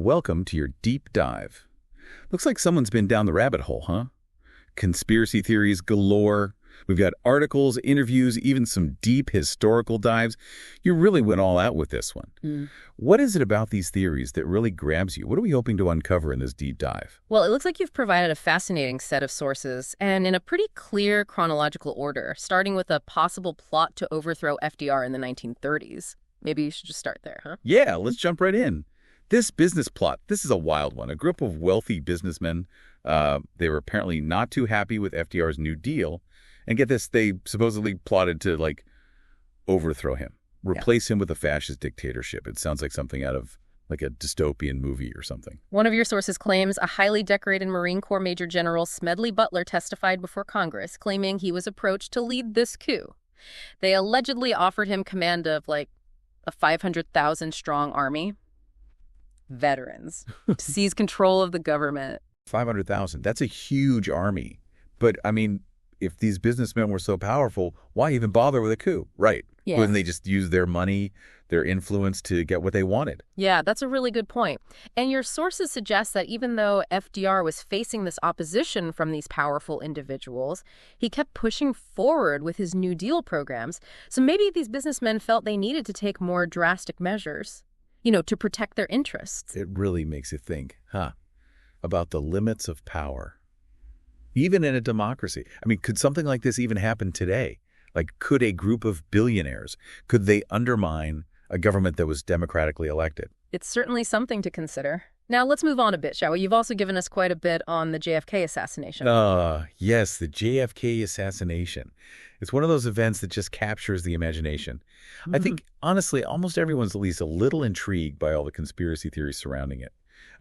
Welcome to your deep dive. Looks like someone's been down the rabbit hole, huh? Conspiracy theories galore. We've got articles, interviews, even some deep historical dives. You really went all out with this one. What is it about these theories that really grabs you? What are we hoping to uncover in this deep dive? Well, it looks like you've provided a fascinating set of sources, and in a pretty clear chronological order, starting with a possible plot to overthrow FDR in the 1930s. Maybe you should just start there, huh? Yeah, let's jump right in. This business plot, this is a wild one. A group of wealthy businessmen, they were apparently not too happy with FDR's New Deal. And get this, they supposedly plotted to, overthrow him, replace him with a fascist dictatorship. It sounds like something out of, a dystopian movie or something. One of your sources claims a highly decorated Marine Corps Major General Smedley Butler testified before Congress, claiming he was approached to lead this coup. They allegedly offered him command of, a 500,000-strong army. Veterans. To seize control of the government. 500,000. That's a huge army. But, if these businessmen were so powerful, why even bother with a coup? Right. Yeah. Wouldn't they just use their money, their influence to get what they wanted? Yeah, that's a really good point. And your sources suggest that even though FDR was facing this opposition from these powerful individuals, he kept pushing forward with his New Deal programs. So maybe these businessmen felt they needed to take more drastic measures, to protect their interests. It really makes you think, about the limits of power. Even in a democracy. Could something like this even happen today? Could a group of billionaires, could they undermine a government that was democratically elected? It's certainly something to consider. Now, let's move on a bit, shall we? You've also given us quite a bit on the JFK assassination. Yes, the JFK assassination. It's one of those events that just captures the imagination. I think, honestly, almost everyone's at least a little intrigued by all the conspiracy theories surrounding it.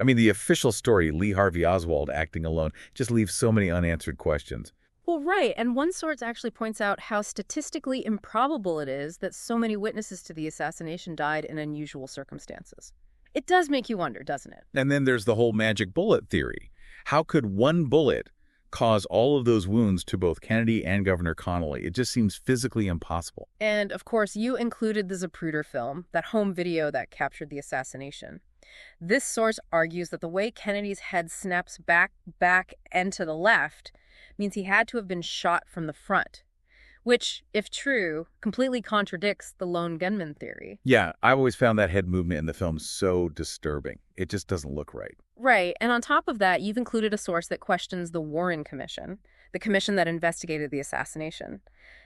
The official story, Lee Harvey Oswald acting alone, just leaves so many unanswered questions. Well, right. And one source actually points out how statistically improbable it is that so many witnesses to the assassination died in unusual circumstances. It does make you wonder, doesn't it? And then there's the whole magic bullet theory. How could one bullet cause all of those wounds to both Kennedy and Governor Connally? It just seems physically impossible. And, of course, you included the Zapruder film, that home video that captured the assassination. This source argues that the way Kennedy's head snaps back, and to the left means he had to have been shot from the front, which, if true, completely contradicts the lone gunman theory. Yeah, I've always found that head movement in the film so disturbing. It just doesn't look right. Right, and on top of that, you've included a source that questions the Warren Commission, the commission that investigated the assassination.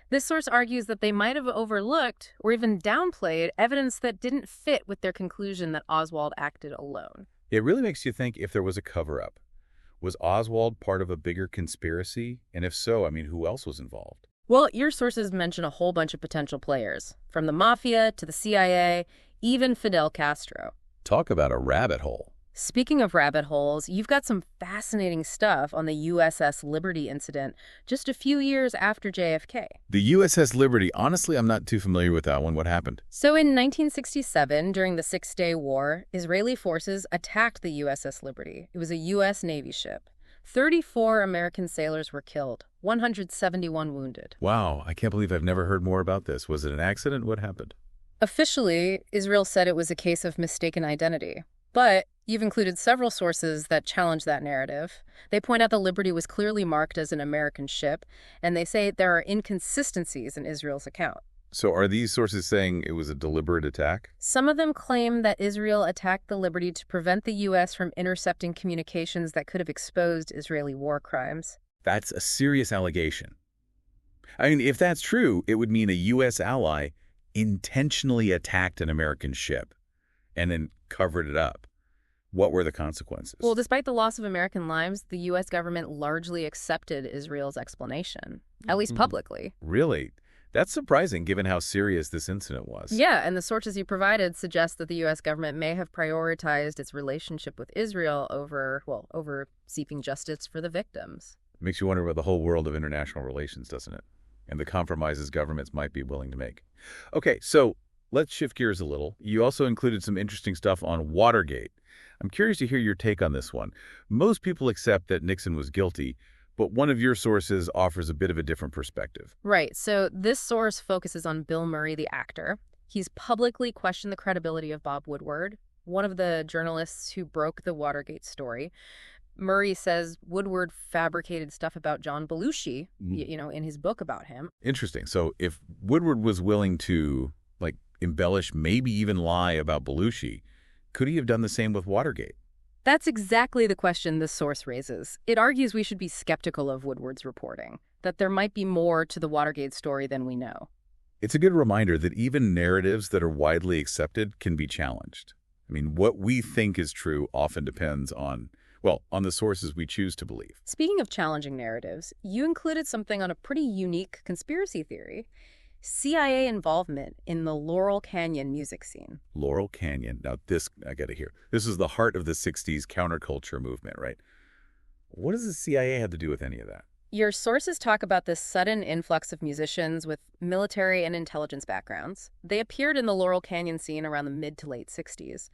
This source argues that they might have overlooked or even downplayed evidence that didn't fit with their conclusion that Oswald acted alone. It really makes you think if there was a cover-up. Was Oswald part of a bigger conspiracy? And if so, who else was involved? Well, your sources mention a whole bunch of potential players, from the mafia to the CIA, even Fidel Castro. Talk about a rabbit hole. Speaking of rabbit holes, you've got some fascinating stuff on the USS Liberty incident just a few years after JFK. The USS Liberty, honestly, I'm not too familiar with that one. What happened? So in 1967, during the Six-Day War, Israeli forces attacked the USS Liberty. It was a U.S. Navy ship. 34 American sailors were killed, 171 wounded. Wow, I can't believe I've never heard more about this. Was it an accident? What happened? Officially, Israel said it was a case of mistaken identity. But you've included several sources that challenge that narrative. They point out the Liberty was clearly marked as an American ship, and they say there are inconsistencies in Israel's account. So are these sources saying it was a deliberate attack? Some of them claim that Israel attacked the Liberty to prevent the U.S. from intercepting communications that could have exposed Israeli war crimes. That's a serious allegation. If that's true, it would mean a U.S. ally intentionally attacked an American ship and then covered it up. What were the consequences? Well, despite the loss of American lives, the U.S. government largely accepted Israel's explanation, at least publicly. Really? That's surprising given how serious this incident was. Yeah, and the sources you provided suggest that the U.S. government may have prioritized its relationship with Israel over seeking justice for the victims. It makes you wonder about the whole world of international relations, doesn't it? And the compromises governments might be willing to make. Okay, so let's shift gears a little. You also included some interesting stuff on Watergate. I'm curious to hear your take on this one. Most people accept that Nixon was guilty, but one of your sources offers a bit of a different perspective. Right. So this source focuses on Bill Murray, the actor. He's publicly questioned the credibility of Bob Woodward, one of the journalists who broke the Watergate story. Murray says Woodward fabricated stuff about John Belushi, in his book about him. Interesting. So if Woodward was willing to, like, embellish, maybe even lie about Belushi, could he have done the same with Watergate? That's exactly the question this source raises. It argues we should be skeptical of Woodward's reporting, that there might be more to the Watergate story than we know. It's a good reminder that even narratives that are widely accepted can be challenged. I mean, what we think is true often depends on the sources we choose to believe. Speaking of challenging narratives, you included something on a pretty unique conspiracy theory: CIA involvement in the Laurel Canyon music scene. Laurel Canyon. Now this, I gotta hear. This is the heart of the 60s counterculture movement, right? What does the CIA have to do with any of that? Your sources talk about this sudden influx of musicians with military and intelligence backgrounds. They appeared in the Laurel Canyon scene around the mid to late 60s.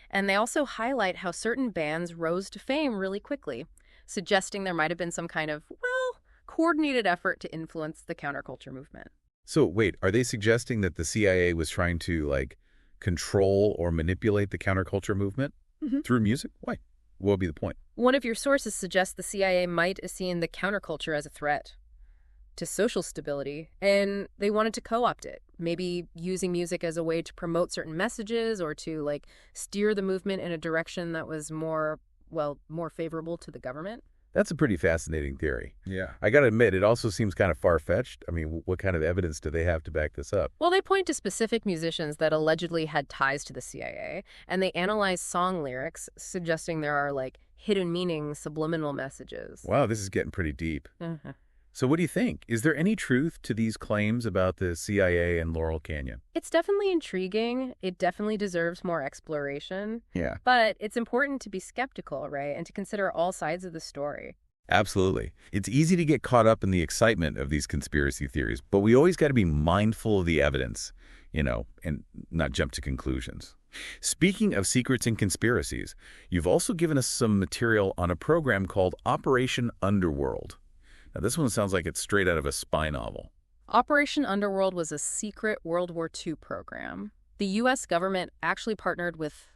And they also highlight how certain bands rose to fame really quickly, suggesting there might have been some kind of, coordinated effort to influence the counterculture movement. So wait, are they suggesting that the CIA was trying to, control or manipulate the counterculture movement through music? Why? What would be the point? One of your sources suggests the CIA might have seen the counterculture as a threat to social stability, and they wanted to co-opt it, maybe using music as a way to promote certain messages or to, steer the movement in a direction that was more favorable to the government. That's a pretty fascinating theory. Yeah. I gotta admit, it also seems kind of far-fetched. I mean, what kind of evidence do they have to back this up? Well, they point to specific musicians that allegedly had ties to the CIA, and they analyze song lyrics, suggesting there are, hidden meaning, subliminal messages. Wow, this is getting pretty deep. Mm-hmm. So what do you think? Is there any truth to these claims about the CIA and Laurel Canyon? It's definitely intriguing. It definitely deserves more exploration. Yeah. But it's important to be skeptical, right? And to consider all sides of the story. Absolutely. It's easy to get caught up in the excitement of these conspiracy theories, but we always got to be mindful of the evidence, and not jump to conclusions. Speaking of secrets and conspiracies, you've also given us some material on a program called Operation Underworld. Now, this one sounds like it's straight out of a spy novel. Operation Underworld was a secret World War II program. The U.S. government actually partnered with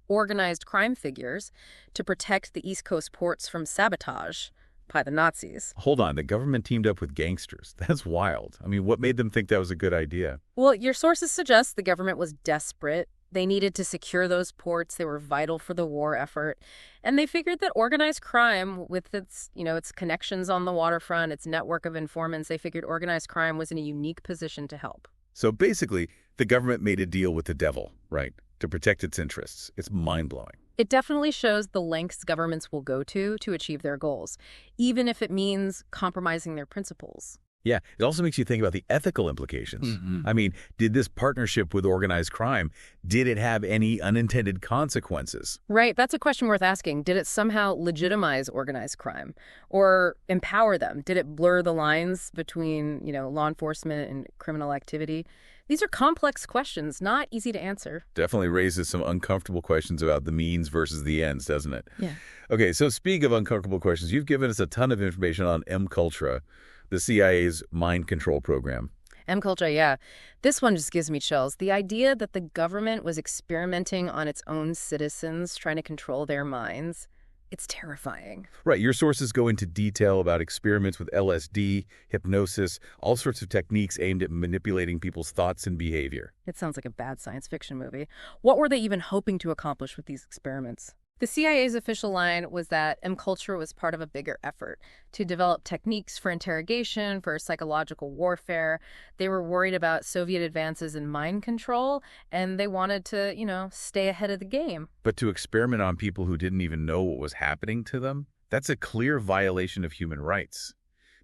organized crime figures to protect the East Coast ports from sabotage by the Nazis. Hold on, the government teamed up with gangsters. That's wild. I mean, what made them think that was a good idea? Well, your sources suggest the government was desperate. They needed to secure those ports. They were vital for the war effort. And they figured that organized crime, with its connections on the waterfront, its network of informants, they figured organized crime was in a unique position to help. So basically, the government made a deal with the devil, right, to protect its interests. It's mind-blowing. It definitely shows the lengths governments will go to achieve their goals, even if it means compromising their principles. Yeah, it also makes you think about the ethical implications. Mm-hmm. I mean, did this partnership with organized crime, did it have any unintended consequences? Right, that's a question worth asking. Did it somehow legitimize organized crime or empower them? Did it blur the lines between, law enforcement and criminal activity? These are complex questions, not easy to answer. Definitely raises some uncomfortable questions about the means versus the ends, doesn't it? Yeah. Okay, so speaking of uncomfortable questions, you've given us a ton of information on MKUltra, the CIA's mind control program. MKUltra, yeah. This one just gives me chills. The idea that the government was experimenting on its own citizens, trying to control their minds, it's terrifying. Right. Your sources go into detail about experiments with LSD, hypnosis, all sorts of techniques aimed at manipulating people's thoughts and behavior. It sounds like a bad science fiction movie. What were they even hoping to accomplish with these experiments? The CIA's official line was that MKUltra was part of a bigger effort to develop techniques for interrogation, for psychological warfare. They were worried about Soviet advances in mind control, and they wanted to, stay ahead of the game. But to experiment on people who didn't even know what was happening to them, that's a clear violation of human rights.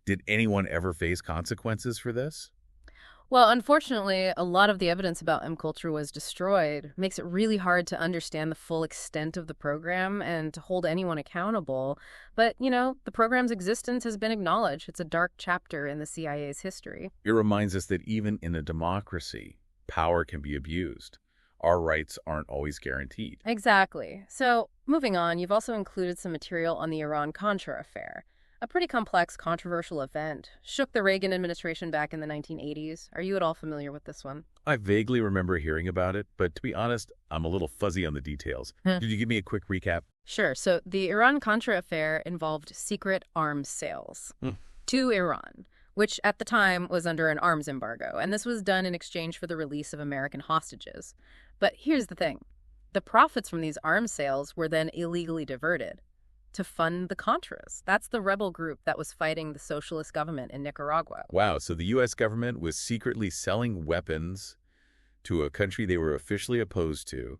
Did anyone ever face consequences for this? Well, unfortunately, a lot of the evidence about MKUltra was destroyed. It makes it really hard to understand the full extent of the program and to hold anyone accountable. But, the program's existence has been acknowledged. It's a dark chapter in the CIA's history. It reminds us that even in a democracy, power can be abused. Our rights aren't always guaranteed. Exactly. So, moving on, you've also included some material on the Iran-Contra affair. A pretty complex, controversial event. Shook the Reagan administration back in the 1980s. Are you at all familiar with this one? I vaguely remember hearing about it, but to be honest, I'm a little fuzzy on the details. Huh. Could you give me a quick recap? Sure. So the Iran-Contra affair involved secret arms sales Hmm. to Iran, which at the time was under an arms embargo, and this was done in exchange for the release of American hostages. But here's the thing. The profits from these arms sales were then illegally diverted to fund the Contras. That's the rebel group that was fighting the socialist government in Nicaragua. Wow, so the U.S. government was secretly selling weapons to a country they were officially opposed to,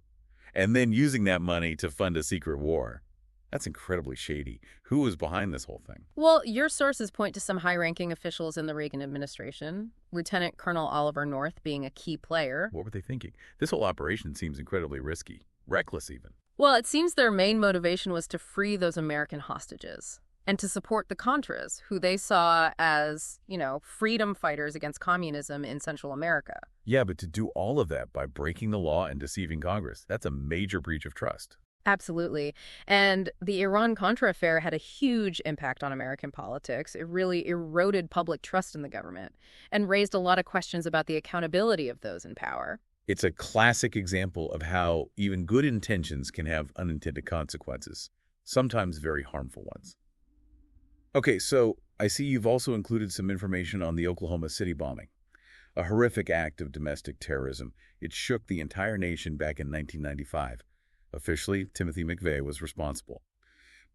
and then using that money to fund a secret war. That's incredibly shady. Who was behind this whole thing? Well, your sources point to some high-ranking officials in the Reagan administration, Lieutenant Colonel Oliver North being a key player. What were they thinking? This whole operation seems incredibly risky, reckless even. Well, it seems their main motivation was to free those American hostages and to support the Contras, who they saw as, freedom fighters against communism in Central America. Yeah, but to do all of that by breaking the law and deceiving Congress, that's a major breach of trust. Absolutely. And the Iran-Contra affair had a huge impact on American politics. It really eroded public trust in the government and raised a lot of questions about the accountability of those in power. It's a classic example of how even good intentions can have unintended consequences, sometimes very harmful ones. Okay, so I see you've also included some information on the Oklahoma City bombing, a horrific act of domestic terrorism. It shook the entire nation back in 1995. Officially, Timothy McVeigh was responsible.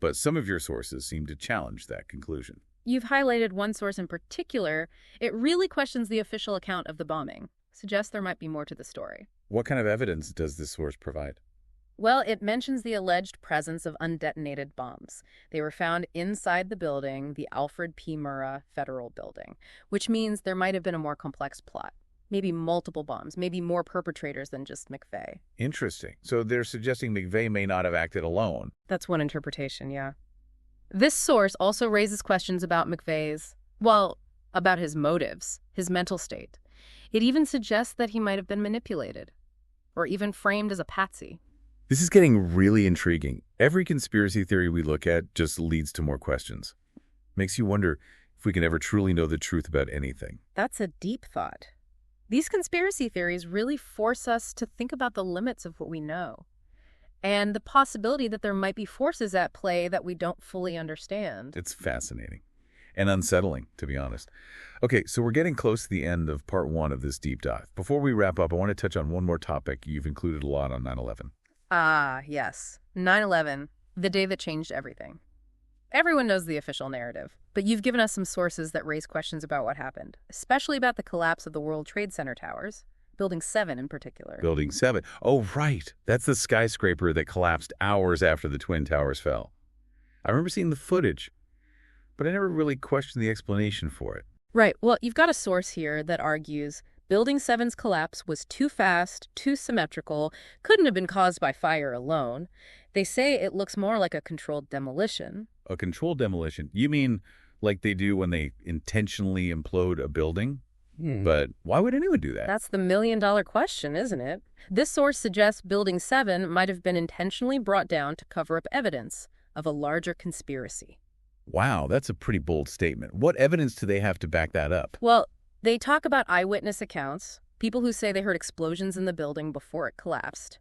But some of your sources seem to challenge that conclusion. You've highlighted one source in particular. It really questions the official account of the bombing. Suggests there might be more to the story. What kind of evidence does this source provide? Well, it mentions the alleged presence of undetonated bombs. They were found inside the building, the Alfred P. Murrah Federal Building, which means there might have been a more complex plot. Maybe multiple bombs, maybe more perpetrators than just McVeigh. Interesting. So they're suggesting McVeigh may not have acted alone. That's one interpretation, yeah. This source also raises questions about about his motives, his mental state. It even suggests that he might have been manipulated, or even framed as a patsy. This is getting really intriguing. Every conspiracy theory we look at just leads to more questions. Makes you wonder if we can ever truly know the truth about anything. That's a deep thought. These conspiracy theories really force us to think about the limits of what we know, and the possibility that there might be forces at play that we don't fully understand. It's fascinating and unsettling, to be honest. Okay, so we're getting close to the end of part 1 of this deep dive. Before we wrap up, I want to touch on one more topic you've included a lot on 9/11. Ah, yes. 9/11, the day that changed everything. Everyone knows the official narrative, but you've given us some sources that raise questions about what happened, especially about the collapse of the World Trade Center towers, Building 7 in particular. Building 7. Oh, right. That's the skyscraper that collapsed hours after the Twin Towers fell. I remember seeing the footage, but I never really questioned the explanation for it. Right. Well, you've got a source here that argues Building 7's collapse was too fast, too symmetrical, couldn't have been caused by fire alone. They say it looks more like a controlled demolition. A controlled demolition? You mean like they do when they intentionally implode a building? But why would anyone do that? That's the million-dollar question, isn't it? This source suggests Building 7 might have been intentionally brought down to cover up evidence of a larger conspiracy. Wow, that's a pretty bold statement. What evidence do they have to back that up? Well, they talk about eyewitness accounts, people who say they heard explosions in the building before it collapsed.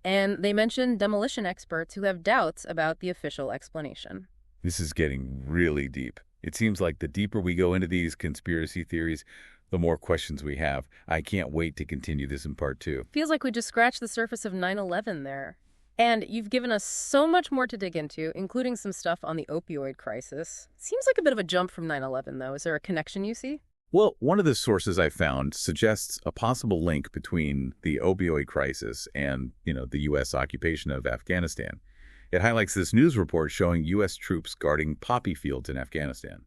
And they mention demolition experts who have doubts about the official explanation. This is getting really deep. It seems like the deeper we go into these conspiracy theories, the more questions we have. I can't wait to continue this in part 2. Feels like we just scratched the surface of 9/11 there. And you've given us so much more to dig into, including some stuff on the opioid crisis. Seems like a bit of a jump from 9/11, though. Is there a connection you see? Well, one of the sources I found suggests a possible link between the opioid crisis and, the U.S. occupation of Afghanistan. It highlights this news report showing U.S. troops guarding poppy fields in Afghanistan,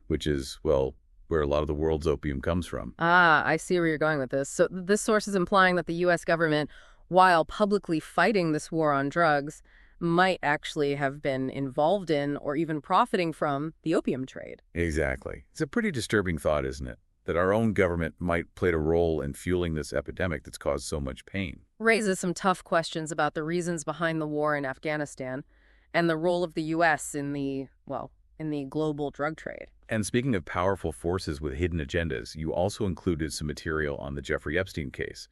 which is, where a lot of the world's opium comes from. Ah, I see where you're going with this. So this source is implying that the U.S. government, while publicly fighting this war on drugs, might actually have been involved in or even profiting from the opium trade. Exactly. It's a pretty disturbing thought, isn't it? That our own government might play a role in fueling this epidemic that's caused so much pain. Raises some tough questions about the reasons behind the war in Afghanistan and the role of the U.S. in the in the global drug trade. And speaking of powerful forces with hidden agendas, you also included some material on the Jeffrey Epstein case.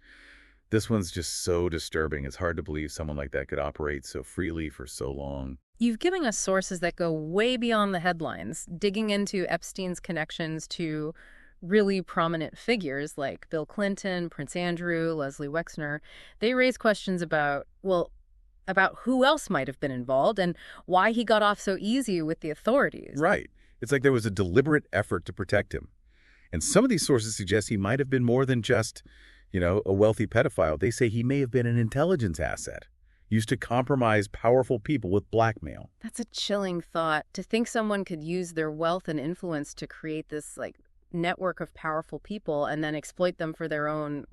This one's just so disturbing. It's hard to believe someone like that could operate so freely for so long. You've given us sources that go way beyond the headlines, digging into Epstein's connections to really prominent figures like Bill Clinton, Prince Andrew, Leslie Wexner. They raise questions about, well, about who else might have been involved and why he got off so easy with the authorities. Right. It's like there was a deliberate effort to protect him. And some of these sources suggest he might have been more than just, a wealthy pedophile. They say he may have been an intelligence asset, used to compromise powerful people with blackmail. That's a chilling thought, to think someone could use their wealth and influence to create this, network of powerful people and then exploit them for their own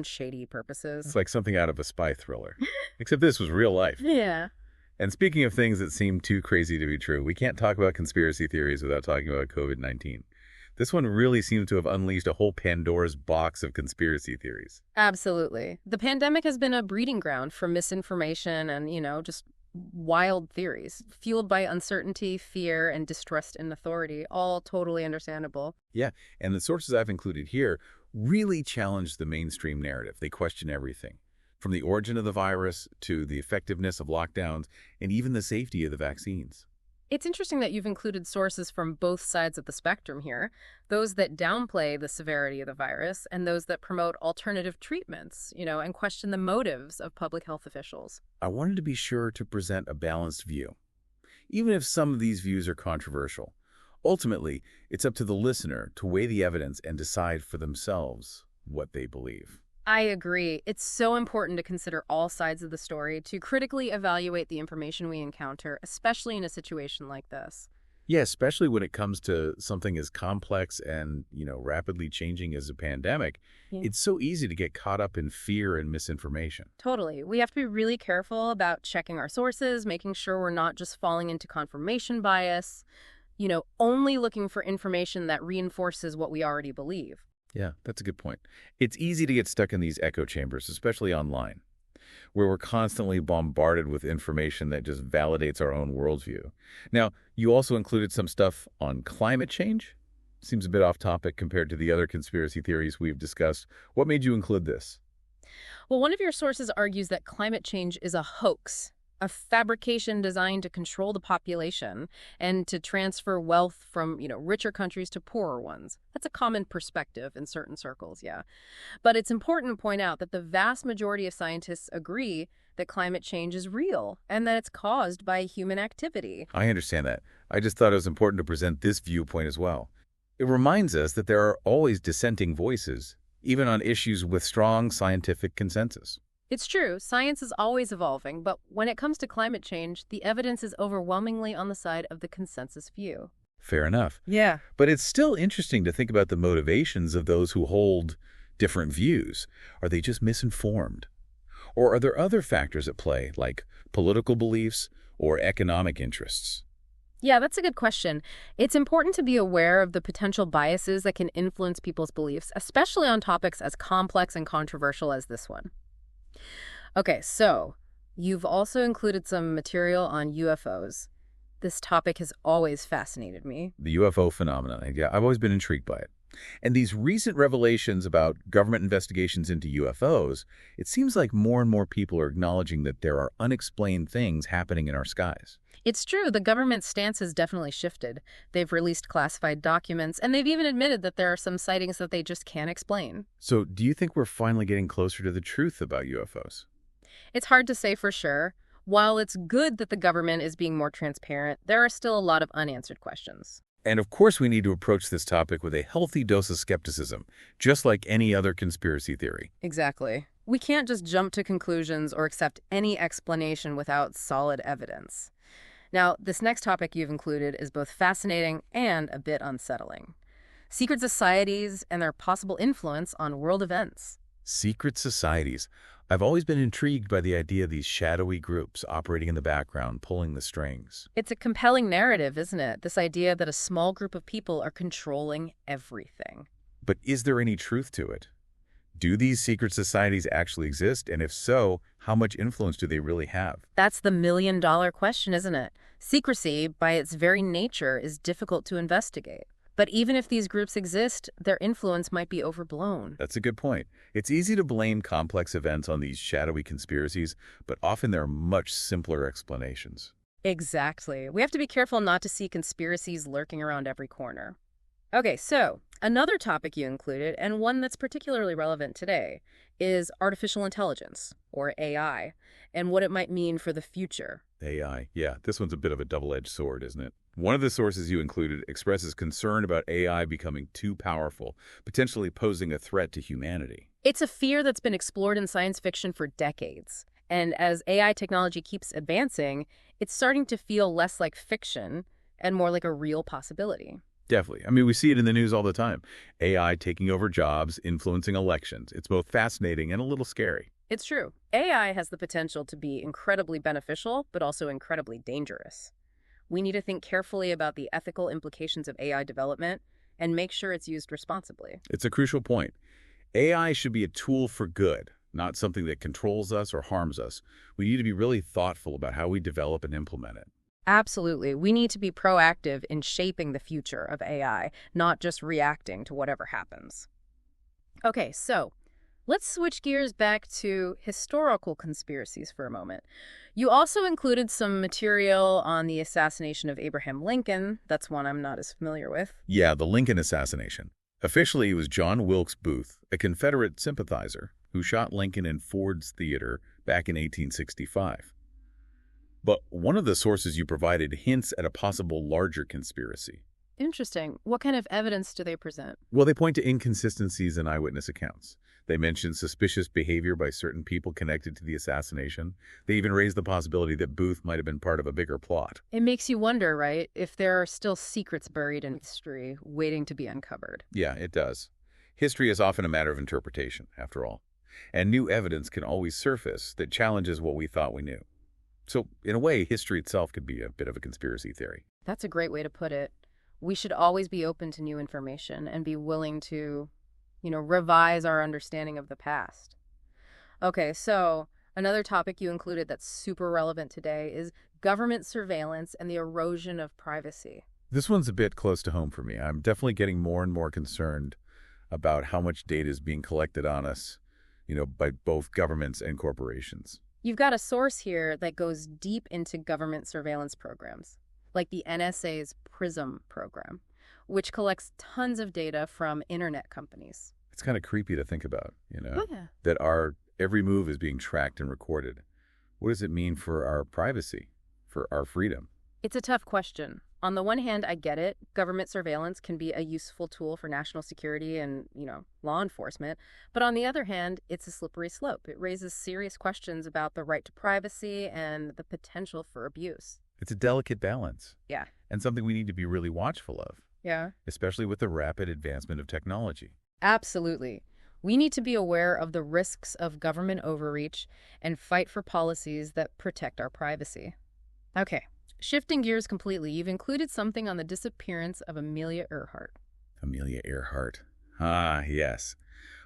shady purposes. It's like something out of a spy thriller, except this was real life. Yeah. And speaking of things that seem too crazy to be true, we can't talk about conspiracy theories without talking about COVID-19. This one really seems to have unleashed a whole Pandora's box of conspiracy theories. Absolutely. The pandemic has been a breeding ground for misinformation and, just wild theories, fueled by uncertainty, fear, and distrust in authority, all totally understandable. Yeah, and the sources I've included here really challenge the mainstream narrative. They question everything, from the origin of the virus to the effectiveness of lockdowns and even the safety of the vaccines. It's interesting that you've included sources from both sides of the spectrum here, those that downplay the severity of the virus and those that promote alternative treatments, and question the motives of public health officials. I wanted to be sure to present a balanced view, even if some of these views are controversial. Ultimately, it's up to the listener to weigh the evidence and decide for themselves what they believe. I agree. It's so important to consider all sides of the story, to critically evaluate the information we encounter, especially in a situation like this. Yeah, especially when it comes to something as complex and, rapidly changing as a pandemic. Yeah. It's so easy to get caught up in fear and misinformation. Totally. We have to be really careful about checking our sources, making sure we're not just falling into confirmation bias, only looking for information that reinforces what we already believe. Yeah, that's a good point. It's easy to get stuck in these echo chambers, especially online, where we're constantly bombarded with information that just validates our own worldview. Now, you also included some stuff on climate change. Seems a bit off topic compared to the other conspiracy theories we've discussed. What made you include this? Well, one of your sources argues that climate change is a hoax, a fabrication designed to control the population and to transfer wealth from, richer countries to poorer ones. That's a common perspective in certain circles, yeah. But it's important to point out that the vast majority of scientists agree that climate change is real and that it's caused by human activity. I understand that. I just thought it was important to present this viewpoint as well. It reminds us that there are always dissenting voices, even on issues with strong scientific consensus. It's true, science is always evolving, but when it comes to climate change, the evidence is overwhelmingly on the side of the consensus view. Fair enough. Yeah. But it's still interesting to think about the motivations of those who hold different views. Are they just misinformed? Or are there other factors at play, like political beliefs or economic interests? Yeah, that's a good question. It's important to be aware of the potential biases that can influence people's beliefs, especially on topics as complex and controversial as this one. Okay, so you've also included some material on UFOs. This topic has always fascinated me. The UFO phenomenon. Yeah, I've always been intrigued by it. And these recent revelations about government investigations into UFOs, it seems like more and more people are acknowledging that there are unexplained things happening in our skies. It's true, the government's stance has definitely shifted. They've released classified documents, and they've even admitted that there are some sightings that they just can't explain. So do you think we're finally getting closer to the truth about UFOs? It's hard to say for sure. While it's good that the government is being more transparent, there are still a lot of unanswered questions. And of course we need to approach this topic with a healthy dose of skepticism, just like any other conspiracy theory. Exactly. We can't just jump to conclusions or accept any explanation without solid evidence. Now, this next topic you've included is both fascinating and a bit unsettling. Secret societies and their possible influence on world events. Secret societies. I've always been intrigued by the idea of these shadowy groups operating in the background, pulling the strings. It's a compelling narrative, isn't it? This idea that a small group of people are controlling everything. But is there any truth to it? Do these secret societies actually exist? And if so, how much influence do they really have? That's the million-dollar question, isn't it? Secrecy, by its very nature, is difficult to investigate. But even if these groups exist, their influence might be overblown. That's a good point. It's easy to blame complex events on these shadowy conspiracies, but often there are much simpler explanations. Exactly. We have to be careful not to see conspiracies lurking around every corner. Okay, so another topic you included, and one that's particularly relevant today, is artificial intelligence, or AI, and what it might mean for the future. AI. Yeah, this one's a bit of a double-edged sword, isn't it? One of the sources you included expresses concern about AI becoming too powerful, potentially posing a threat to humanity. It's a fear that's been explored in science fiction for decades. And as AI technology keeps advancing, it's starting to feel less like fiction and more like a real possibility. Definitely. I mean, we see it in the news all the time. AI taking over jobs, influencing elections. It's both fascinating and a little scary. It's true. AI has the potential to be incredibly beneficial, but also incredibly dangerous. We need to think carefully about the ethical implications of AI development and make sure it's used responsibly. It's a crucial point. AI should be a tool for good, not something that controls us or harms us. We need to be really thoughtful about how we develop and implement it. Absolutely. We need to be proactive in shaping the future of AI, not just reacting to whatever happens. Okay, so let's switch gears back to historical conspiracies for a moment. You also included some material on the assassination of Abraham Lincoln. That's one I'm not as familiar with. Yeah, the Lincoln assassination. Officially, it was John Wilkes Booth, a Confederate sympathizer, who shot Lincoln in Ford's Theater back in 1865. But one of the sources you provided hints at a possible larger conspiracy. Interesting. What kind of evidence do they present? Well, they point to inconsistencies in eyewitness accounts. They mention suspicious behavior by certain people connected to the assassination. They even raise the possibility that Booth might have been part of a bigger plot. It makes you wonder, right, if there are still secrets buried in history waiting to be uncovered. Yeah, it does. History is often a matter of interpretation, after all. And new evidence can always surface that challenges what we thought we knew. So, in a way, history itself could be a bit of a conspiracy theory. That's a great way to put it. We should always be open to new information and be willing to, revise our understanding of the past. Okay, so another topic you included that's super relevant today is government surveillance and the erosion of privacy. This one's a bit close to home for me. I'm definitely getting more and more concerned about how much data is being collected on us, by both governments and corporations. You've got a source here that goes deep into government surveillance programs, like the NSA's PRISM program, which collects tons of data from internet companies. It's kind of creepy to think about, Oh, yeah. that our every move is being tracked and recorded. What does it mean for our privacy, for our freedom? It's a tough question. On the one hand, I get it. Government surveillance can be a useful tool for national security and, law enforcement. But on the other hand, it's a slippery slope. It raises serious questions about the right to privacy and the potential for abuse. It's a delicate balance. Yeah. And something we need to be really watchful of, Yeah. especially with the rapid advancement of technology. Absolutely. We need to be aware of the risks of government overreach and fight for policies that protect our privacy. Okay. Shifting gears completely, you've included something on the disappearance of Amelia Earhart. Amelia Earhart. Ah, yes.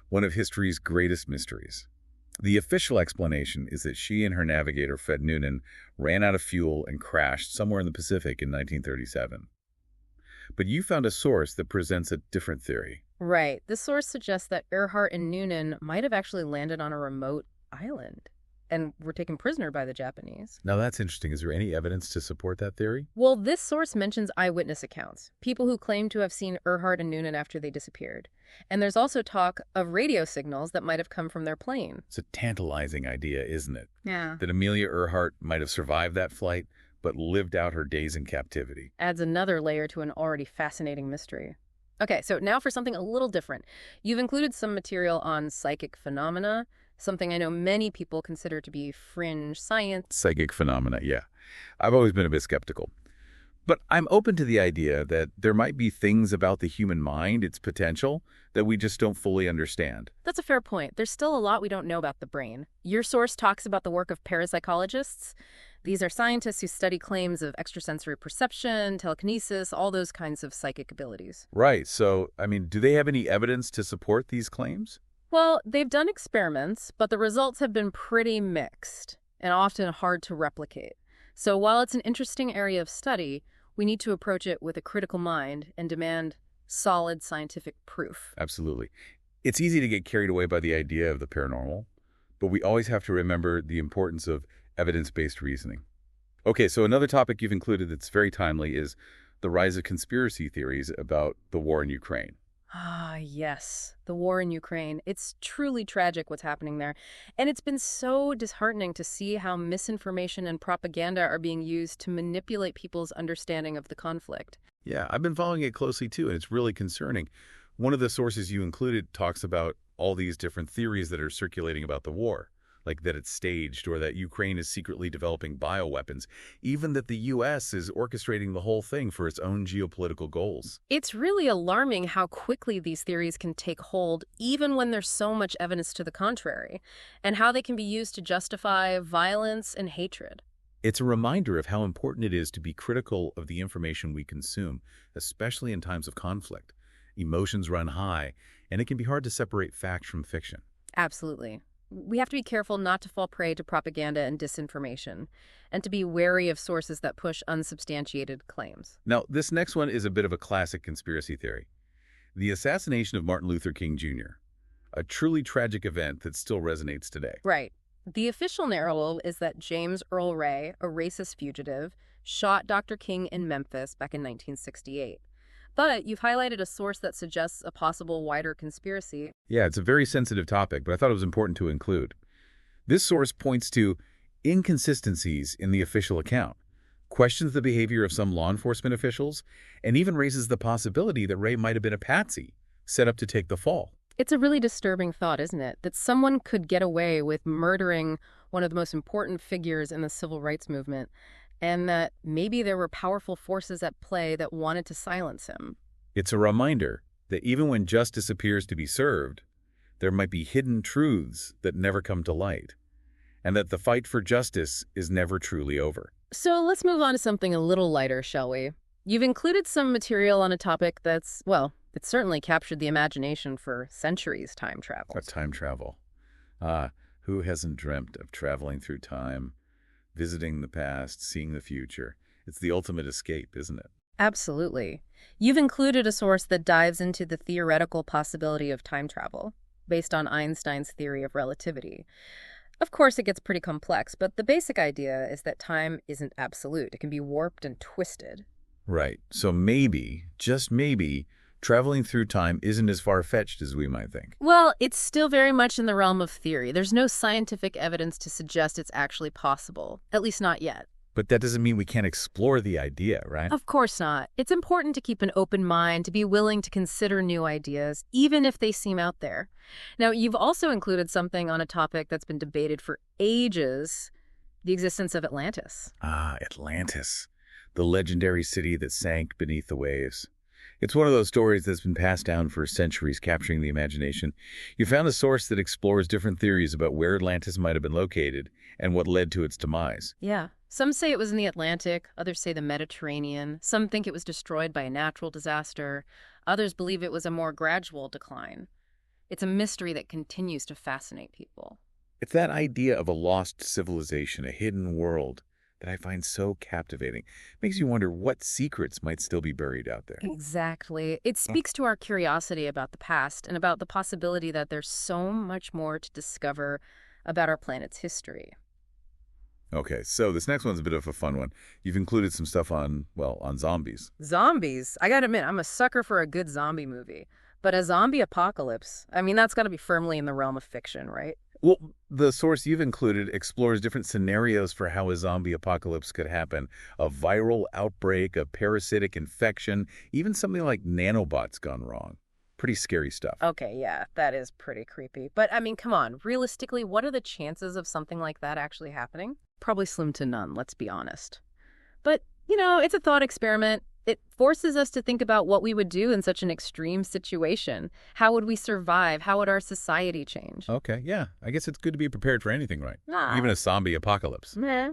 One of history's greatest mysteries. The official explanation is that she and her navigator, Fred Noonan, ran out of fuel and crashed somewhere in the Pacific in 1937. But you found a source that presents a different theory. Right. This source suggests that Earhart and Noonan might have actually landed on a remote island and were taken prisoner by the Japanese. Now that's interesting. Is there any evidence to support that theory? Well, this source mentions eyewitness accounts, people who claim to have seen Earhart and Noonan after they disappeared. And there's also talk of radio signals that might have come from their plane. It's a tantalizing idea, isn't it? Yeah. That Amelia Earhart might have survived that flight, but lived out her days in captivity. Adds another layer to an already fascinating mystery. Okay, so now for something a little different. You've included some material on psychic phenomena, something I know many people consider to be fringe science. Psychic phenomena, yeah. I've always been a bit skeptical. But I'm open to the idea that there might be things about the human mind, its potential, that we just don't fully understand. That's a fair point. There's still a lot we don't know about the brain. Your source talks about the work of parapsychologists. These are scientists who study claims of extrasensory perception, telekinesis, all those kinds of psychic abilities. Right. So, do they have any evidence to support these claims? Well, they've done experiments, but the results have been pretty mixed and often hard to replicate. So while it's an interesting area of study, we need to approach it with a critical mind and demand solid scientific proof. Absolutely. It's easy to get carried away by the idea of the paranormal, but we always have to remember the importance of evidence-based reasoning. Okay, so another topic you've included that's very timely is the rise of conspiracy theories about the war in Ukraine. Ah, yes. The war in Ukraine. It's truly tragic what's happening there. And it's been so disheartening to see how misinformation and propaganda are being used to manipulate people's understanding of the conflict. Yeah, I've been following it closely too, and it's really concerning. One of the sources you included talks about all these different theories that are circulating about the war, like that it's staged or that Ukraine is secretly developing bioweapons, even that the U.S. is orchestrating the whole thing for its own geopolitical goals. It's really alarming how quickly these theories can take hold, even when there's so much evidence to the contrary, and how they can be used to justify violence and hatred. It's a reminder of how important it is to be critical of the information we consume, especially in times of conflict. Emotions run high, and it can be hard to separate fact from fiction. Absolutely. We have to be careful not to fall prey to propaganda and disinformation, and to be wary of sources that push unsubstantiated claims. Now, this next one is a bit of a classic conspiracy theory. The assassination of Martin Luther King Jr., a truly tragic event that still resonates today. Right. The official narrative is that James Earl Ray, a racist fugitive, shot Dr. King in Memphis back in 1968. But you've highlighted a source that suggests a possible wider conspiracy. Yeah, it's a very sensitive topic, but I thought it was important to include. This source points to inconsistencies in the official account, questions the behavior of some law enforcement officials, and even raises the possibility that Ray might have been a patsy, set up to take the fall. It's a really disturbing thought, isn't it? That someone could get away with murdering one of the most important figures in the civil rights movement, and that maybe there were powerful forces at play that wanted to silence him. It's a reminder that even when justice appears to be served, there might be hidden truths that never come to light, and that the fight for justice is never truly over. So let's move on to something a little lighter, shall we? You've included some material on a topic that's, well, it's certainly captured the imagination for centuries: time travel. Time travel. Who hasn't dreamt of traveling through time, visiting the past, seeing the future? It's the ultimate escape, isn't it? Absolutely. You've included a source that dives into the theoretical possibility of time travel, based on Einstein's theory of relativity. Of course, it gets pretty complex, but the basic idea is that time isn't absolute. It can be warped and twisted. Right. So maybe, just maybe, traveling through time isn't as far-fetched as we might think. Well, it's still very much in the realm of theory. There's no scientific evidence to suggest it's actually possible, at least not yet. But that doesn't mean we can't explore the idea, right? Of course not. It's important to keep an open mind, to be willing to consider new ideas, even if they seem out there. Now, you've also included something on a topic that's been debated for ages: the existence of Atlantis. Ah, Atlantis, the legendary city that sank beneath the waves. It's one of those stories that's been passed down for centuries, capturing the imagination. You found a source that explores different theories about where Atlantis might have been located and what led to its demise. Yeah. Some say it was in the Atlantic, others say the Mediterranean. Some think it was destroyed by a natural disaster. Others believe it was a more gradual decline. It's a mystery that continues to fascinate people. It's that idea of a lost civilization, a hidden world, that I find so captivating. Makes you wonder what secrets might still be buried out there. Exactly. It speaks to our curiosity about the past and about the possibility that there's so much more to discover about our planet's history. Okay, so this next one's a bit of a fun one. You've included some stuff on zombies. Zombies? I gotta admit, I'm a sucker for a good zombie movie. But a zombie apocalypse, I mean, that's gotta be firmly in the realm of fiction, right? Well, the source you've included explores different scenarios for how a zombie apocalypse could happen. A viral outbreak, a parasitic infection, even something like nanobots gone wrong. Pretty scary stuff. Okay, yeah, that is pretty creepy. But, I mean, come on, realistically, what are the chances of something like that actually happening? Probably slim to none, let's be honest. But, you know, it's a thought experiment. It forces us to think about what we would do in such an extreme situation. How would we survive? How would our society change? Okay, yeah. I guess it's good to be prepared for anything, right? Ah. Even a zombie apocalypse. Meh.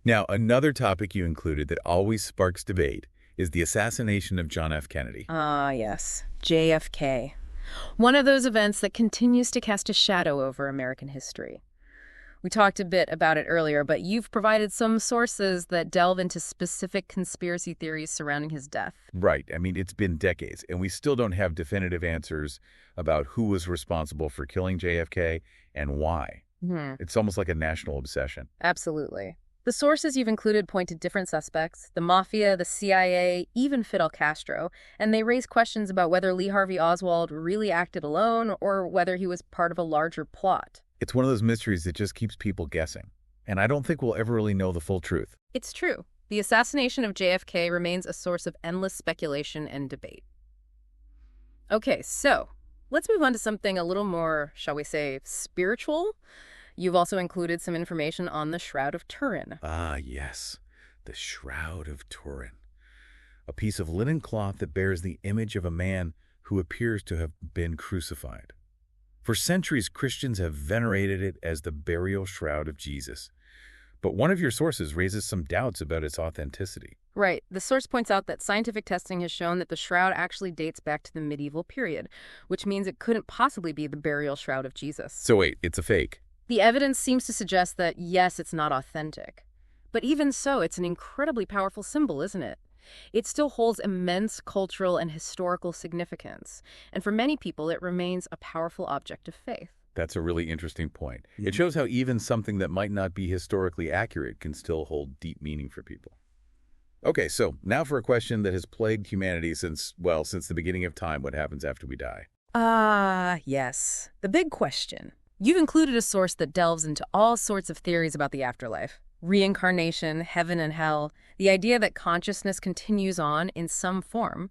Now, another topic you included that always sparks debate is the assassination of John F. Kennedy. Ah, yes. JFK. One of those events that continues to cast a shadow over American history. We talked a bit about it earlier, but you've provided some sources that delve into specific conspiracy theories surrounding his death. Right. I mean, it's been decades, and we still don't have definitive answers about who was responsible for killing JFK and why. It's almost like a national obsession. Absolutely. The sources you've included point to different suspects, the mafia, the CIA, even Fidel Castro, and they raise questions about whether Lee Harvey Oswald really acted alone or whether he was part of a larger plot. It's one of those mysteries that just keeps people guessing, and I don't think we'll ever really know the full truth. It's true. The assassination of JFK remains a source of endless speculation and debate. Okay, so let's move on to something a little more, shall we say, spiritual. You've also included some information on the Shroud of Turin. Ah, yes, the Shroud of Turin. A piece of linen cloth that bears the image of a man who appears to have been crucified. For centuries, Christians have venerated it as the burial shroud of Jesus. But one of your sources raises some doubts about its authenticity. Right. The source points out that scientific testing has shown that the shroud actually dates back to the medieval period, which means it couldn't possibly be the burial shroud of Jesus. So wait, it's a fake? The evidence seems to suggest that, yes, it's not authentic. But even so, it's an incredibly powerful symbol, isn't it? It still holds immense cultural and historical significance, and for many people it remains a powerful object of faith. That's a really interesting point. It shows how even something that might not be historically accurate can still hold deep meaning for people. Okay, so now for a question that has plagued humanity since the beginning of time. What happens after we die? Yes. The big question. You've included a source that delves into all sorts of theories about the afterlife. Reincarnation, heaven and hell, the idea that consciousness continues on in some form.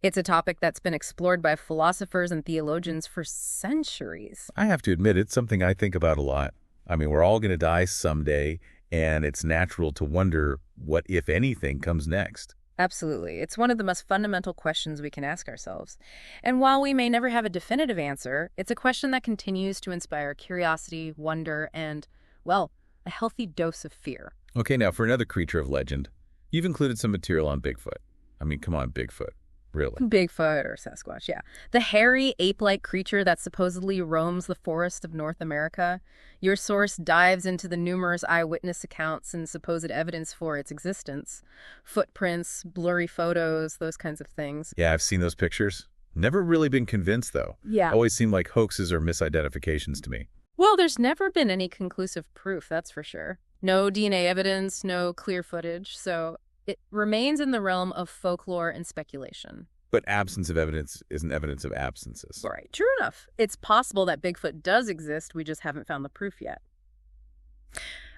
It's a topic that's been explored by philosophers and theologians for centuries. I have to admit, it's something I think about a lot. I mean, we're all going to die someday, and it's natural to wonder what, if anything, comes next. Absolutely. It's one of the most fundamental questions we can ask ourselves. And while we may never have a definitive answer, it's a question that continues to inspire curiosity, wonder, and, well, a healthy dose of fear. Okay, now for another creature of legend, you've included some material on Bigfoot. I mean, come on, Bigfoot. Really? Bigfoot or Sasquatch, yeah. The hairy, ape-like creature that supposedly roams the forests of North America. Your source dives into the numerous eyewitness accounts and supposed evidence for its existence. Footprints, blurry photos, those kinds of things. Yeah, I've seen those pictures. Never really been convinced, though. Yeah. Always seem like hoaxes or misidentifications to me. Well, there's never been any conclusive proof, that's for sure. No DNA evidence, no clear footage, so it remains in the realm of folklore and speculation. But absence of evidence isn't evidence of absences. Right, true enough. It's possible that Bigfoot does exist, we just haven't found the proof yet.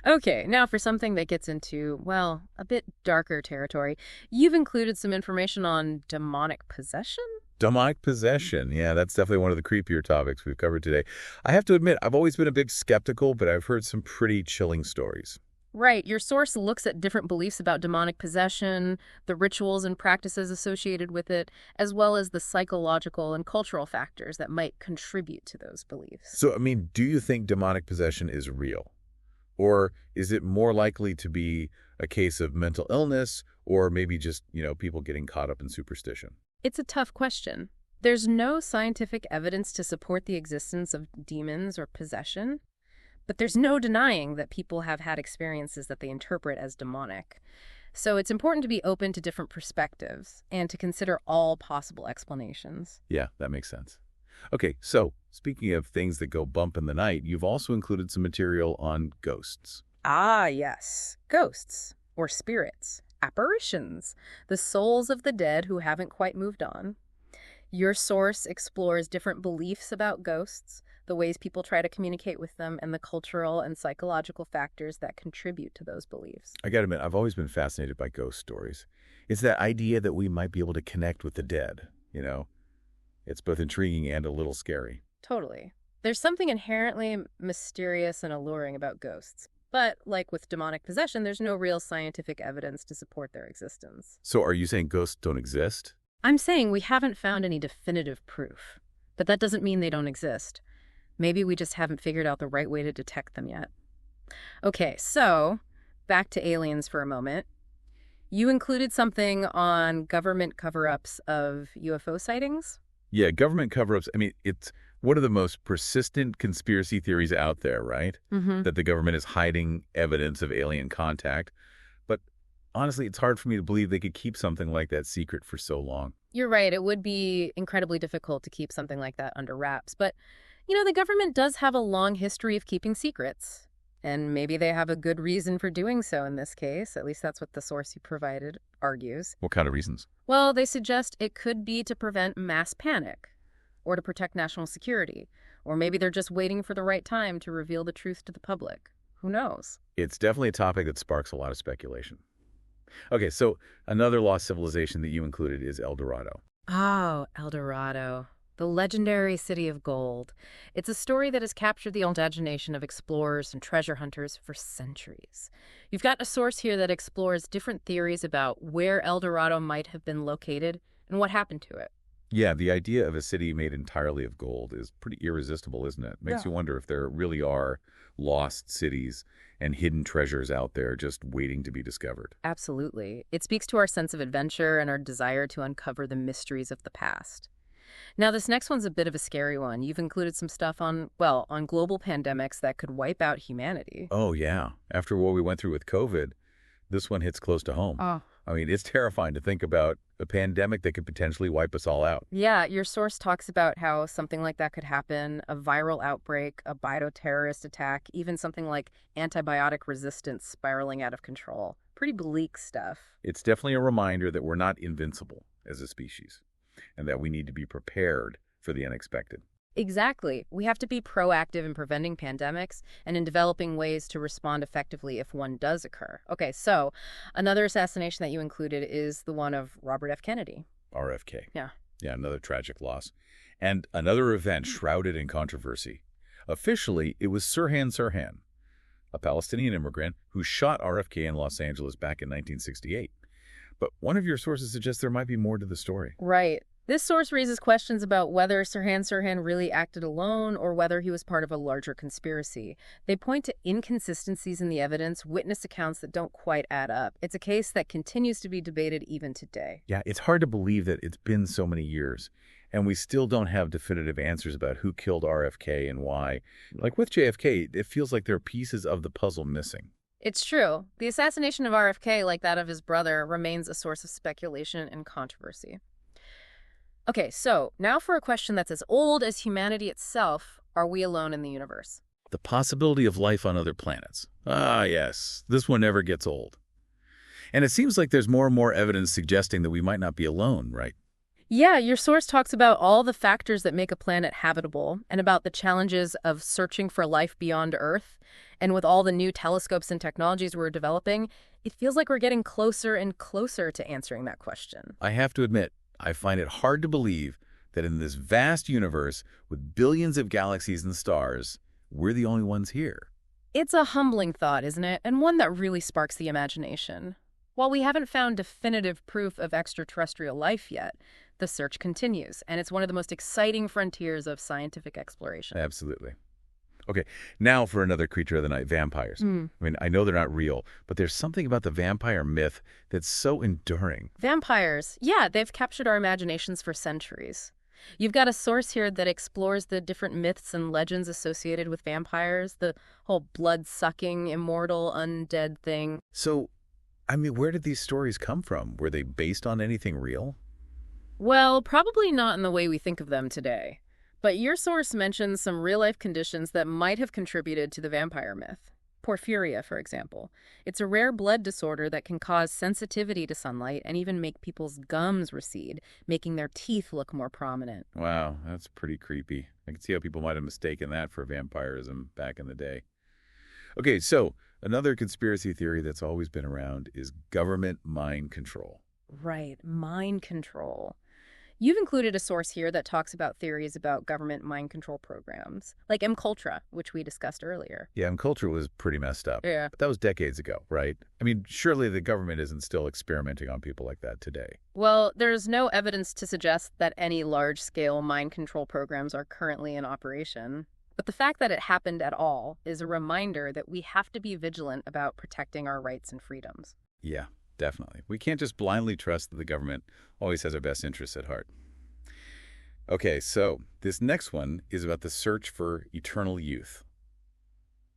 Okay, now for something that gets into, well, a bit darker territory. You've included some information on demonic possession? Demonic possession. Yeah, that's definitely one of the creepier topics we've covered today. I have to admit, I've always been a bit skeptical, but I've heard some pretty chilling stories. Right. Your source looks at different beliefs about demonic possession, the rituals and practices associated with it, as well as the psychological and cultural factors that might contribute to those beliefs. So, I mean, do you think demonic possession is real? Or is it more likely to be a case of mental illness or maybe just, people getting caught up in superstition? It's a tough question. There's no scientific evidence to support the existence of demons or possession, but there's no denying that people have had experiences that they interpret as demonic. So it's important to be open to different perspectives and to consider all possible explanations. Yeah, that makes sense. Okay, so speaking of things that go bump in the night, you've also included some material on ghosts. Ah, yes. Ghosts, or spirits, apparitions, the souls of the dead who haven't quite moved on. Your source explores different beliefs about ghosts, the ways people try to communicate with them, and the cultural and psychological factors that contribute to those beliefs. I gotta admit, I've always been fascinated by ghost stories. It's that idea that we might be able to connect with the dead, It's both intriguing and a little scary. Totally. There's something inherently mysterious and alluring about ghosts. But, like with demonic possession, there's no real scientific evidence to support their existence. So are you saying ghosts don't exist? I'm saying we haven't found any definitive proof. But that doesn't mean they don't exist. Maybe we just haven't figured out the right way to detect them yet. Okay, so back to aliens for a moment. You included something on government cover-ups of UFO sightings? Yeah, government cover-ups, I mean, it's one of the most persistent conspiracy theories out there, right? Mm-hmm. That the government is hiding evidence of alien contact. But honestly, it's hard for me to believe they could keep something like that secret for so long. You're right. It would be incredibly difficult to keep something like that under wraps. But, the government does have a long history of keeping secrets. And maybe they have a good reason for doing so in this case. At least that's what the source you provided argues. What kind of reasons? Well, they suggest it could be to prevent mass panic or to protect national security. Or maybe they're just waiting for the right time to reveal the truth to the public. Who knows? It's definitely a topic that sparks a lot of speculation. Okay, so another lost civilization that you included is El Dorado. Oh, El Dorado. The legendary city of gold. It's a story that has captured the imagination of explorers and treasure hunters for centuries. You've got a source here that explores different theories about where El Dorado might have been located and what happened to it. Yeah, the idea of a city made entirely of gold is pretty irresistible, isn't it? Makes you wonder if there really are lost cities and hidden treasures out there just waiting to be discovered. Absolutely. It speaks to our sense of adventure and our desire to uncover the mysteries of the past. Now, this next one's a bit of a scary one. You've included some stuff on global pandemics that could wipe out humanity. Oh, yeah. After what we went through with COVID, this one hits close to home. Oh. I mean, it's terrifying to think about a pandemic that could potentially wipe us all out. Yeah, your source talks about how something like that could happen, a viral outbreak, a bioterrorist attack, even something like antibiotic resistance spiraling out of control. Pretty bleak stuff. It's definitely a reminder that we're not invincible as a species and that we need to be prepared for the unexpected. Exactly. We have to be proactive in preventing pandemics and in developing ways to respond effectively if one does occur. Okay, so another assassination that you included is the one of Robert F. Kennedy. RFK. Yeah. Yeah, another tragic loss. And another event shrouded in controversy. Officially, it was Sirhan Sirhan, a Palestinian immigrant who shot RFK in Los Angeles back in 1968. But one of your sources suggests there might be more to the story. Right. This source raises questions about whether Sirhan Sirhan really acted alone or whether he was part of a larger conspiracy. They point to inconsistencies in the evidence, witness accounts that don't quite add up. It's a case that continues to be debated even today. Yeah, it's hard to believe that it's been so many years, and we still don't have definitive answers about who killed RFK and why. Like with JFK, it feels like there are pieces of the puzzle missing. It's true. The assassination of RFK, like that of his brother, remains a source of speculation and controversy. Okay, so now for a question that's as old as humanity itself. Are we alone in the universe? The possibility of life on other planets. Ah, yes. This one never gets old. And it seems like there's more and more evidence suggesting that we might not be alone, right? Yeah, your source talks about all the factors that make a planet habitable and about the challenges of searching for life beyond Earth. And with all the new telescopes and technologies we're developing, it feels like we're getting closer and closer to answering that question. I have to admit, I find it hard to believe that in this vast universe with billions of galaxies and stars, we're the only ones here. It's a humbling thought, isn't it? And one that really sparks the imagination. While we haven't found definitive proof of extraterrestrial life yet, the search continues, and it's one of the most exciting frontiers of scientific exploration. Absolutely. Okay, now for another creature of the night, vampires. I mean, I know they're not real, but there's something about the vampire myth that's so enduring. Vampires, yeah, they've captured our imaginations for centuries. You've got a source here that explores the different myths and legends associated with vampires, the whole blood-sucking, immortal, undead thing. So, I mean, where did these stories come from? Were they based on anything real? Well, probably not in the way we think of them today. But your source mentions some real-life conditions that might have contributed to the vampire myth. Porphyria, for example. It's a rare blood disorder that can cause sensitivity to sunlight and even make people's gums recede, making their teeth look more prominent. Wow, that's pretty creepy. I can see how people might have mistaken that for vampirism back in the day. Okay, so another conspiracy theory that's always been around is government mind control. Right, mind control. You've included a source here that talks about theories about government mind control programs, like MKUltra, which we discussed earlier. Yeah, MKUltra was pretty messed up. Yeah. But that was decades ago, right? I mean, surely the government isn't still experimenting on people like that today. Well, there's no evidence to suggest that any large-scale mind control programs are currently in operation. But the fact that it happened at all is a reminder that we have to be vigilant about protecting our rights and freedoms. Yeah, definitely. We can't just blindly trust that the government always has our best interests at heart. Okay, so this next one is about the search for eternal youth,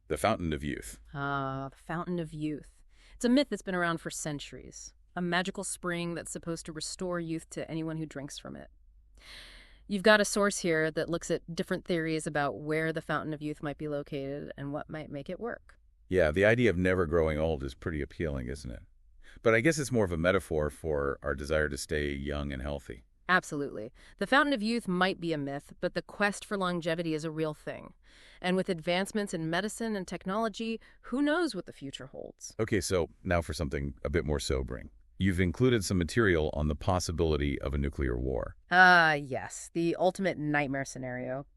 the fountain of youth. Ah, the fountain of youth. It's a myth that's been around for centuries. A magical spring that's supposed to restore youth to anyone who drinks from it. You've got a source here that looks at different theories about where the fountain of youth might be located and what might make it work. Yeah, the idea of never growing old is pretty appealing, isn't it? But I guess it's more of a metaphor for our desire to stay young and healthy. Absolutely. The fountain of youth might be a myth, but the quest for longevity is a real thing. And with advancements in medicine and technology, who knows what the future holds? Okay, so now for something a bit more sobering. You've included some material on the possibility of a nuclear war. Ah, yes, the ultimate nightmare scenario.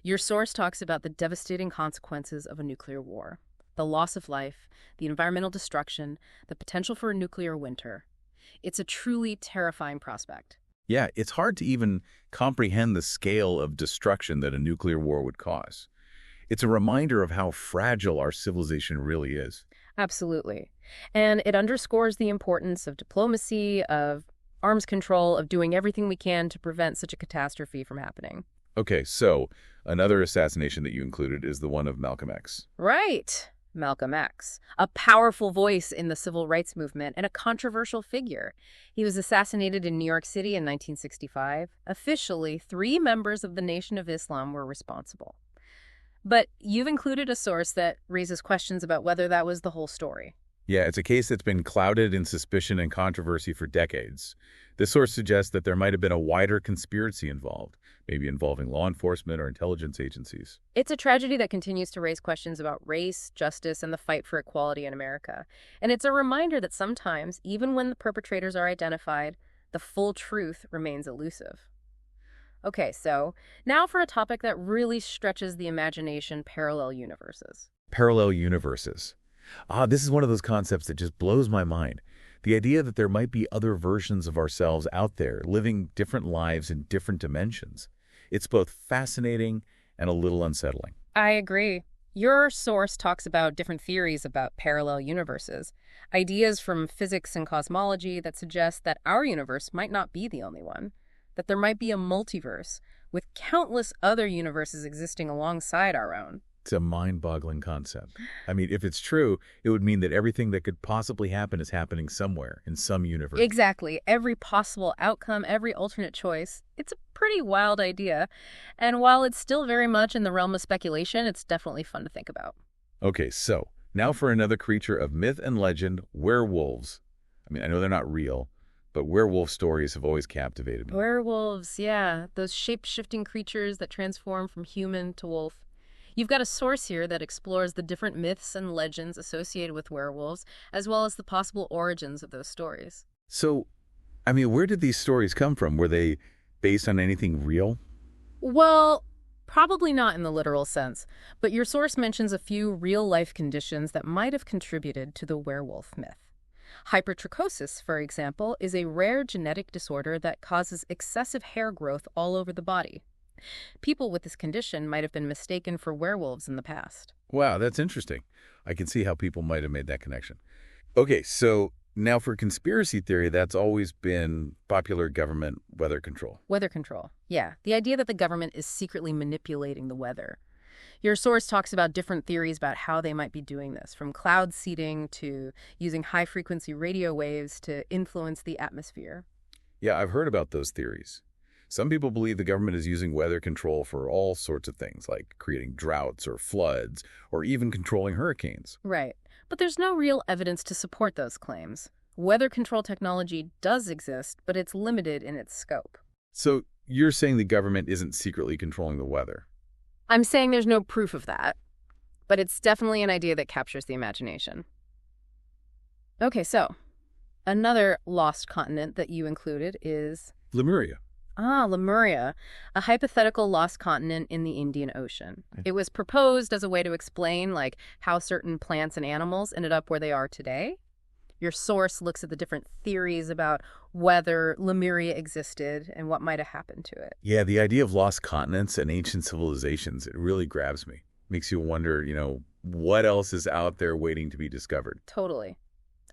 Your source talks about the devastating consequences of a nuclear war. The loss of life, the environmental destruction, the potential for a nuclear winter. It's a truly terrifying prospect. Yeah, it's hard to even comprehend the scale of destruction that a nuclear war would cause. It's a reminder of how fragile our civilization really is. Absolutely. And it underscores the importance of diplomacy, of arms control, of doing everything we can to prevent such a catastrophe from happening. Okay, so another assassination that you included is the one of Malcolm X. Right. Malcolm X, a powerful voice in the civil rights movement and a controversial figure. He was assassinated in New York City in 1965. Officially, 3 members of the Nation of Islam were responsible. But you've included a source that raises questions about whether that was the whole story. Yeah, it's a case that's been clouded in suspicion and controversy for decades. This source suggests that there might have been a wider conspiracy involved, maybe involving law enforcement or intelligence agencies. It's a tragedy that continues to raise questions about race, justice, and the fight for equality in America. And it's a reminder that sometimes, even when the perpetrators are identified, the full truth remains elusive. Okay, so now for a topic that really stretches the imagination: parallel universes. Parallel universes. This is one of those concepts that just blows my mind. The idea that there might be other versions of ourselves out there living different lives in different dimensions. It's both fascinating and a little unsettling. I agree. Your source talks about different theories about parallel universes, ideas from physics and cosmology that suggest that our universe might not be the only one, that there might be a multiverse with countless other universes existing alongside our own. It's a mind-boggling concept. I mean, if it's true, it would mean that everything that could possibly happen is happening somewhere, in some universe. Exactly. Every possible outcome, every alternate choice. It's a pretty wild idea. And while it's still very much in the realm of speculation, it's definitely fun to think about. Okay, so now for another creature of myth and legend, werewolves. I mean, I know they're not real, but werewolf stories have always captivated me. Werewolves, yeah. Those shape-shifting creatures that transform from human to wolf. You've got a source here that explores the different myths and legends associated with werewolves, as well as the possible origins of those stories. So, I mean, where did these stories come from? Were they based on anything real? Well, probably not in the literal sense, but your source mentions a few real-life conditions that might have contributed to the werewolf myth. Hypertrichosis, for example, is a rare genetic disorder that causes excessive hair growth all over the body. People with this condition might have been mistaken for werewolves in the past. Wow, that's interesting. I can see how people might have made that connection. Okay, so now for conspiracy theory, that's always been popular government weather control. Weather control. Yeah, the idea that the government is secretly manipulating the weather. Your source talks about different theories about how they might be doing this, from cloud seeding to using high-frequency radio waves to influence the atmosphere. Yeah, I've heard about those theories. Some people believe the government is using weather control for all sorts of things, like creating droughts or floods, or even controlling hurricanes. Right. But there's no real evidence to support those claims. Weather control technology does exist, but it's limited in its scope. So you're saying the government isn't secretly controlling the weather? I'm saying there's no proof of that, but it's definitely an idea that captures the imagination. Okay, so another lost continent that you included is Lemuria. Lemuria, a hypothetical lost continent in the Indian Ocean. It was proposed as a way to explain, like, how certain plants and animals ended up where they are today. Your source looks at the different theories about whether Lemuria existed and what might have happened to it. Yeah, the idea of lost continents and ancient civilizations, it really grabs me. Makes you wonder, what else is out there waiting to be discovered? Totally.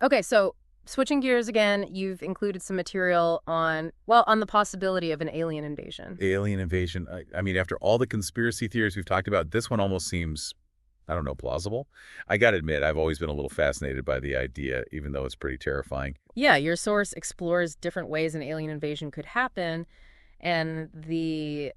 Okay, so Switching gears again, you've included some material on, well, on the possibility of an alien invasion. Alien invasion. I mean, after all the conspiracy theories we've talked about, this one almost seems, I don't know, plausible. I got to admit, I've always been a little fascinated by the idea, even though it's pretty terrifying. Yeah, your source explores different ways an alien invasion could happen and the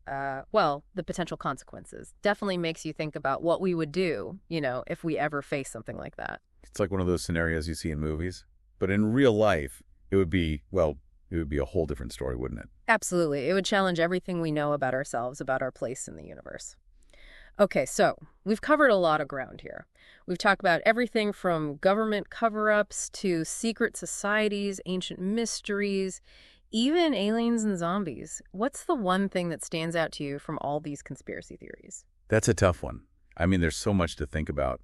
potential consequences. Definitely makes you think about what we would do, if we ever face something like that. It's like one of those scenarios you see in movies. But in real life, it would be, well, it would be a whole different story, wouldn't it? Absolutely. It would challenge everything we know about ourselves, about our place in the universe. Okay, so we've covered a lot of ground here. We've talked about everything from government cover-ups to secret societies, ancient mysteries, even aliens and zombies. What's the one thing that stands out to you from all these conspiracy theories? That's a tough one. I mean, there's so much to think about.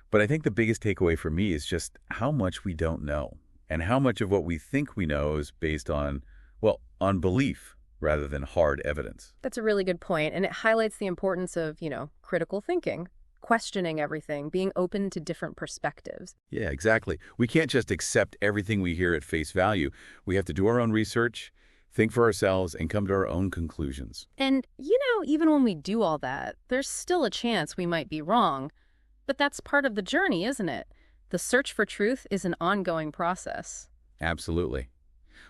But I think the biggest takeaway for me is just how much we don't know and how much of what we think we know is based on, well, on belief rather than hard evidence. That's a really good point, and it highlights the importance of, critical thinking, questioning everything, being open to different perspectives. Yeah, exactly. We can't just accept everything we hear at face value. We have to do our own research, think for ourselves, and come to our own conclusions. And, even when we do all that, there's still a chance we might be wrong. But that's part of the journey, isn't it? The search for truth is an ongoing process. Absolutely.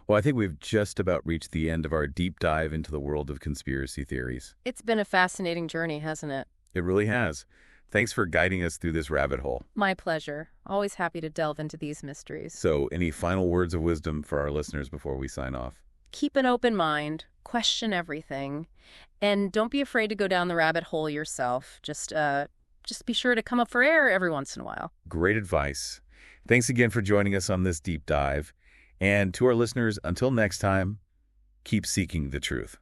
Well, I think we've just about reached the end of our deep dive into the world of conspiracy theories. It's been a fascinating journey, hasn't it? It really has. Thanks for guiding us through this rabbit hole. My pleasure. Always happy to delve into these mysteries. So, any final words of wisdom for our listeners before we sign off? Keep an open mind, question everything, and don't be afraid to go down the rabbit hole yourself. Just be sure to come up for air every once in a while. Great advice. Thanks again for joining us on this deep dive. And to our listeners, until next time, keep seeking the truth.